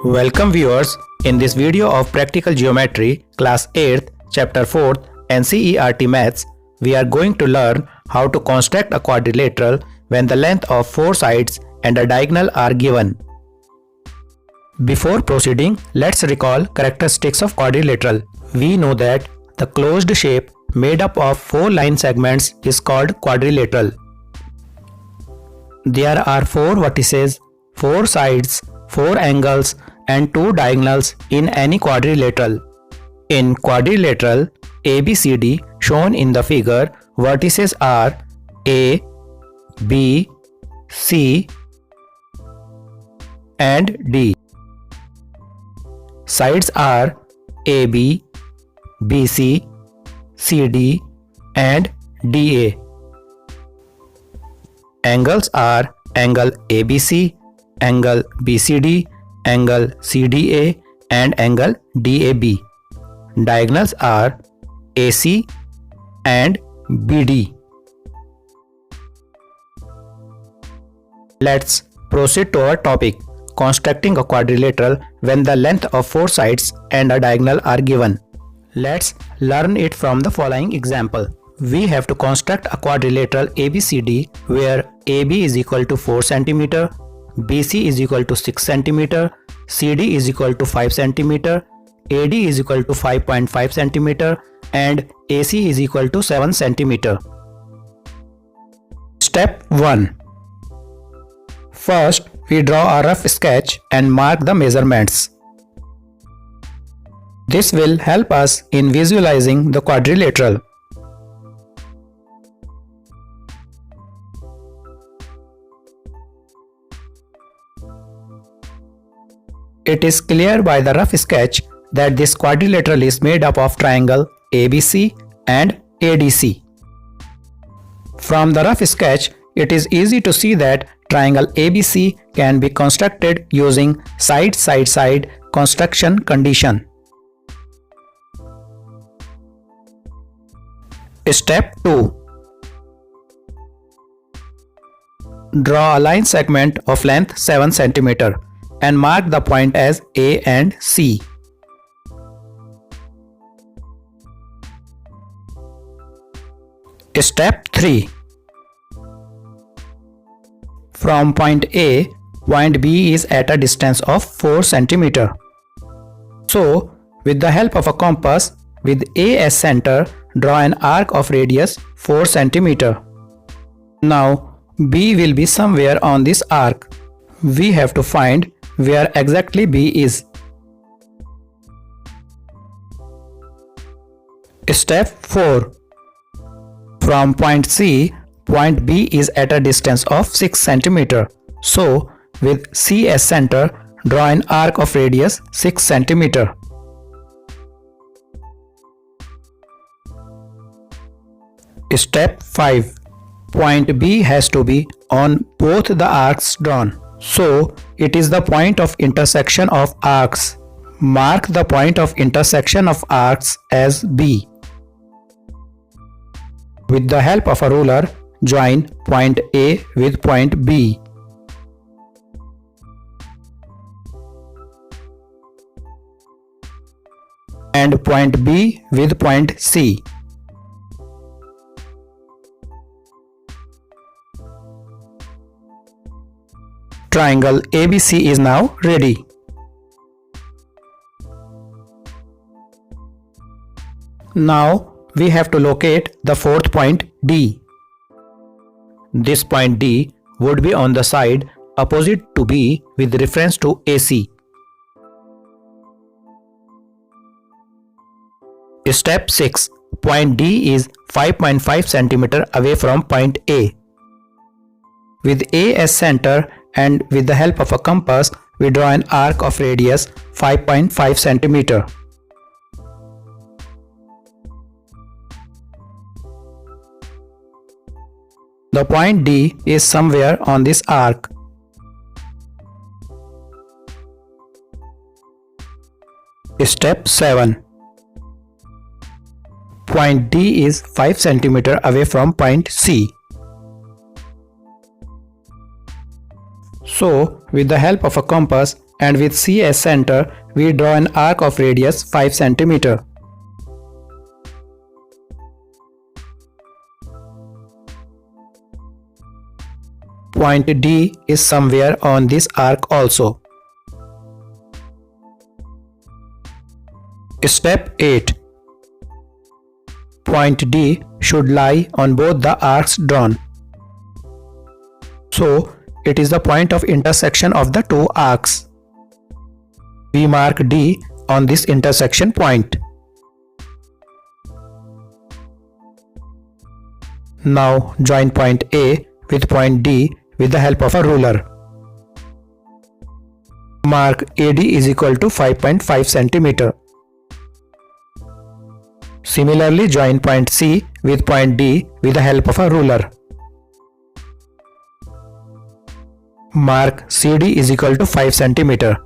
Welcome viewers, in this video of Practical Geometry, Class 8th, Chapter 4th NCERT Maths, we are going to learn how to construct a quadrilateral when the length of 4 sides and a diagonal are given. Before proceeding, let's recall characteristics of quadrilateral. We know that the closed shape made up of 4 line segments is called quadrilateral. There are 4 vertices, 4 sides, 4 angles and 2 diagonals in any quadrilateral. In quadrilateral ABCD shown in the figure, vertices are A, B, C and D. Sides are AB, BC, CD and DA. Angles are angle ABC, angle BCD, angle CDA and angle DAB. Diagonals are AC and BD. Let's proceed to our topic, constructing a quadrilateral when the length of 4 sides and a diagonal are given. Let's learn it from the following example. We have to construct a quadrilateral ABCD where AB is equal to 4 cm, BC is equal to 6 cm, CD is equal to 5 cm, AD is equal to 5.5 cm and AC is equal to 7 cm. Step 1. First, we draw a rough sketch and mark the measurements. This will help us in visualizing the quadrilateral. It is clear by the rough sketch that this quadrilateral is made up of triangle ABC and ADC. From the rough sketch, it is easy to see that triangle ABC can be constructed using side-side-side construction condition. Step 2. Draw a line segment of length 7 cm and mark the point as A and C. Step 3. From point A, point B is at a distance of 4 cm. So, with the help of a compass, with A as center, draw an arc of radius 4 cm. Now, B will be somewhere on this arc. We have to find where exactly B is. Step 4. From point C, point B is at a distance of 6 cm. So, with C as center, draw an arc of radius 6 cm. Step 5. Point B has to be on both the arcs drawn. So, it is the point of intersection of arcs. Mark the point of intersection of arcs as B. With the help of a ruler, join point A with point B. And point B with point C. Triangle ABC is now ready. Now we have to locate the fourth point D. This point D would be on the side opposite to B with reference to AC. Step 6. Point D is 5.5 cm away from point A. With A as center and with the help of a compass, we draw an arc of radius 5.5 cm. The point D is somewhere on this arc. Step 7. Point D is 5 cm away from point C. So, with the help of a compass, And with C as center, we draw an arc of radius 5 cm. Point D is somewhere on this arc also. Step 8. Point D should lie on both the arcs drawn. So, it is the point of intersection of the two arcs. We mark D on this intersection point. Now, join point A with point D with the help of a ruler. Mark AD is equal to 5.5 cm. Similarly, join point C with point D with the help of a ruler. Mark CD is equal to 5 cm.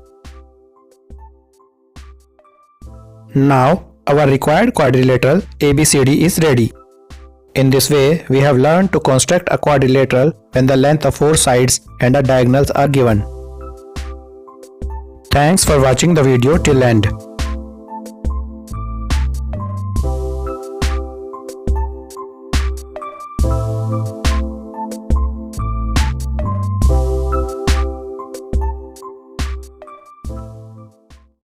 Now, our required quadrilateral ABCD is ready. In this way, we have learned to construct a quadrilateral when the length of 4 sides and the diagonals are given. Thanks for watching the video till end.